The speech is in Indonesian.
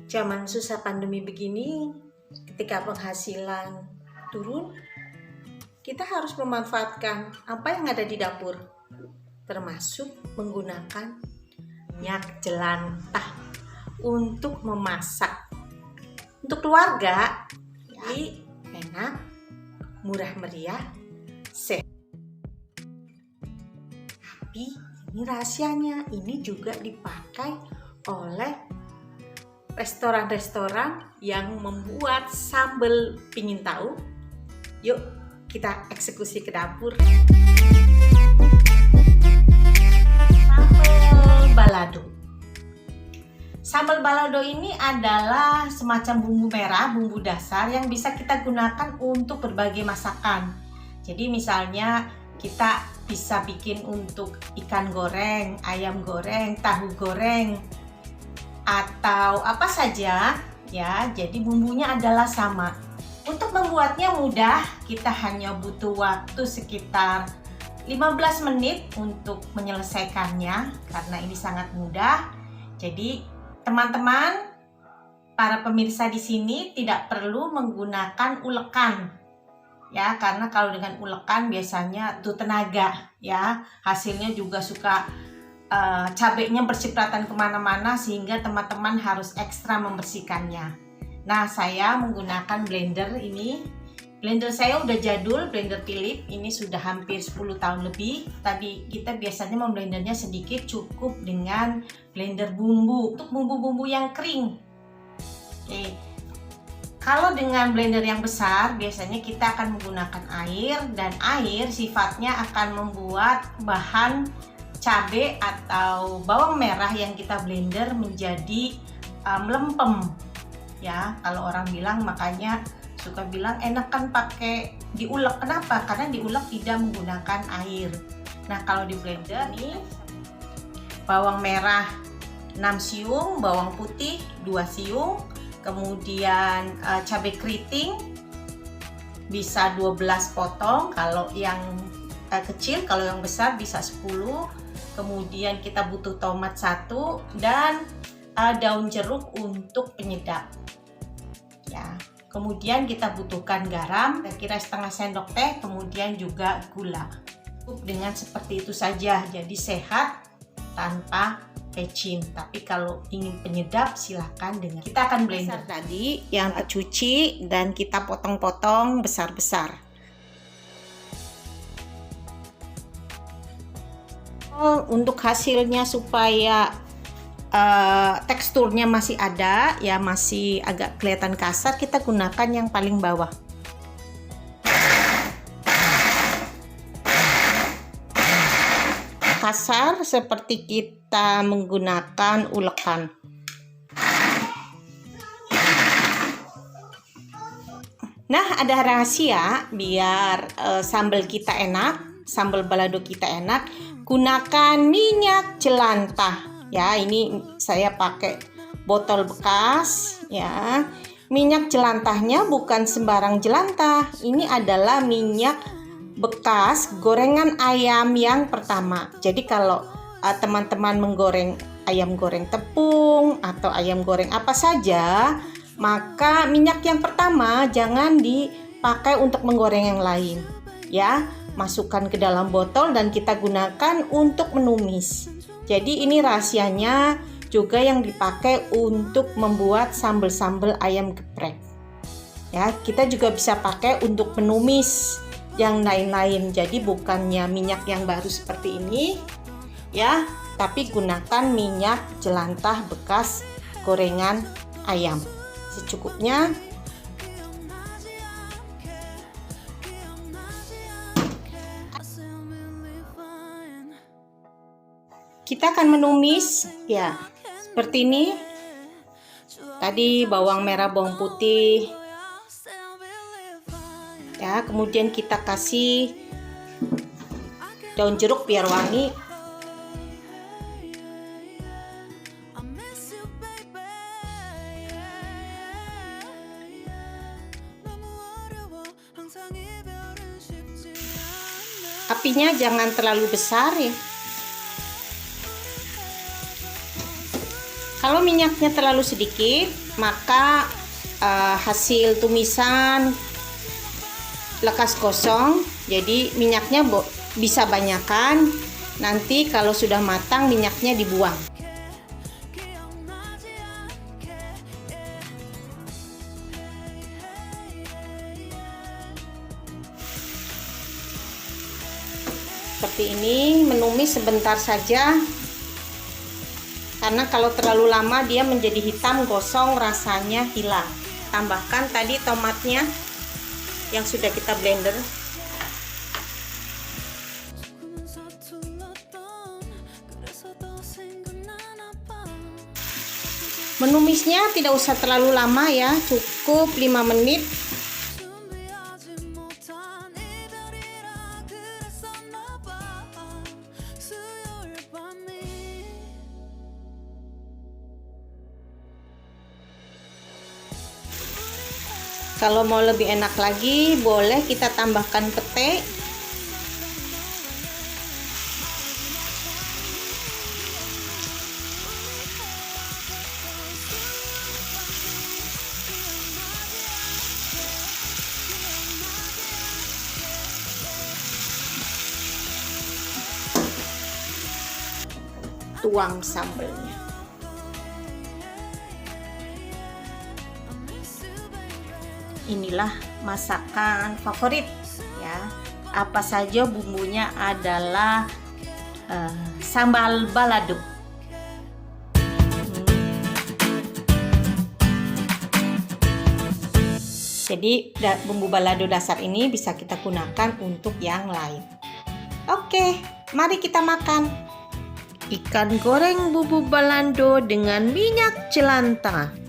Zaman susah pandemi begini, ketika penghasilan turun, kita harus memanfaatkan apa yang ada di dapur, termasuk menggunakan minyak jelantah untuk memasak. Untuk keluarga, jadi enak, murah meriah, sehat. Tapi ini rahasianya, ini juga dipakai oleh restoran-restoran yang membuat sambal. Pingin tahu? Yuk kita eksekusi ke dapur. Sambal balado. Sambal balado ini adalah semacam bumbu merah, bumbu dasar yang bisa kita gunakan untuk berbagai masakan. Jadi misalnya kita bisa bikin untuk ikan goreng, ayam goreng, tahu goreng, atau apa saja ya. Jadi bumbunya adalah sama. Untuk membuatnya mudah, kita hanya butuh waktu sekitar 15 menit untuk menyelesaikannya karena ini sangat mudah. Jadi teman-teman, para pemirsa di sini tidak perlu menggunakan ulekan ya, karena kalau dengan ulekan biasanya tuh tenaga ya, hasilnya juga suka cabenya bercipratan kemana-mana sehingga teman-teman harus ekstra membersihkannya. Nah, saya menggunakan blender ini. Blender saya udah jadul, blender Philips. Ini sudah hampir 10 tahun lebih. Tadi kita biasanya memblendernya sedikit, cukup dengan blender bumbu untuk bumbu-bumbu yang kering. Oke. Kalau dengan blender yang besar, biasanya kita akan menggunakan air, dan air sifatnya akan membuat bahan cabai atau bawang merah yang kita blender menjadi melempem ya. Kalau orang bilang, makanya suka bilang enakan pakai diulek. Kenapa? Karena diulek tidak menggunakan air. Nah, kalau di blender nih, bawang merah 6 siung, bawang putih 2 siung, kemudian cabai keriting bisa 12 potong kalau yang kecil, kalau yang besar bisa 10. Kemudian kita butuh tomat 1 dan daun jeruk untuk penyedap ya. Kemudian kita butuhkan garam kira-kira setengah sendok teh, kemudian juga gula. Cukup dengan seperti itu saja, jadi sehat tanpa pecin. Tapi kalau ingin penyedap silahkan dengan, kita akan blender tadi yang cuci dan kita potong-potong besar-besar. Untuk hasilnya supaya teksturnya masih ada ya, masih agak kelihatan kasar, kita gunakan yang paling bawah. Kasar seperti kita menggunakan ulekan. Nah, ada rahasia biar sambal kita enak, sambal balado kita enak. Gunakan minyak jelantah ya. Ini saya pakai botol bekas ya. Minyak jelantahnya bukan sembarang jelantah. Ini adalah minyak bekas gorengan ayam yang pertama. Jadi kalau teman-teman menggoreng ayam goreng tepung atau ayam goreng apa saja, maka minyak yang pertama jangan dipakai untuk menggoreng yang lain ya. Masukkan ke dalam botol dan kita gunakan untuk menumis. Jadi ini rahasianya juga yang dipakai untuk membuat sambal-sambal ayam geprek ya. Kita juga bisa pakai untuk menumis yang lain-lain. Jadi bukannya minyak yang baru seperti ini ya, tapi gunakan minyak jelantah bekas gorengan ayam secukupnya. Kita akan menumis ya seperti ini. Tadi bawang merah, bawang putih ya, kemudian kita kasih daun jeruk biar wangi. Apinya jangan terlalu besar ya. Kalau minyaknya terlalu sedikit, maka hasil tumisan lekas gosong, jadi minyaknya bisa banyakkan. Nanti kalau sudah matang, minyaknya dibuang. Seperti ini, menumis sebentar saja, karena kalau terlalu lama dia menjadi hitam gosong, rasanya hilang. Tambahkan tadi tomatnya yang sudah kita blender. Menumisnya tidak usah terlalu lama ya, cukup 5 menit. Kalau mau lebih enak lagi, boleh kita tambahkan pete. Tuang sambelnya. Inilah masakan favorit ya. Apa saja bumbunya adalah sambal balado. Jadi bumbu balado dasar ini bisa kita gunakan untuk yang lain. Oke, mari kita makan. Ikan goreng bumbu balado dengan minyak jelantah.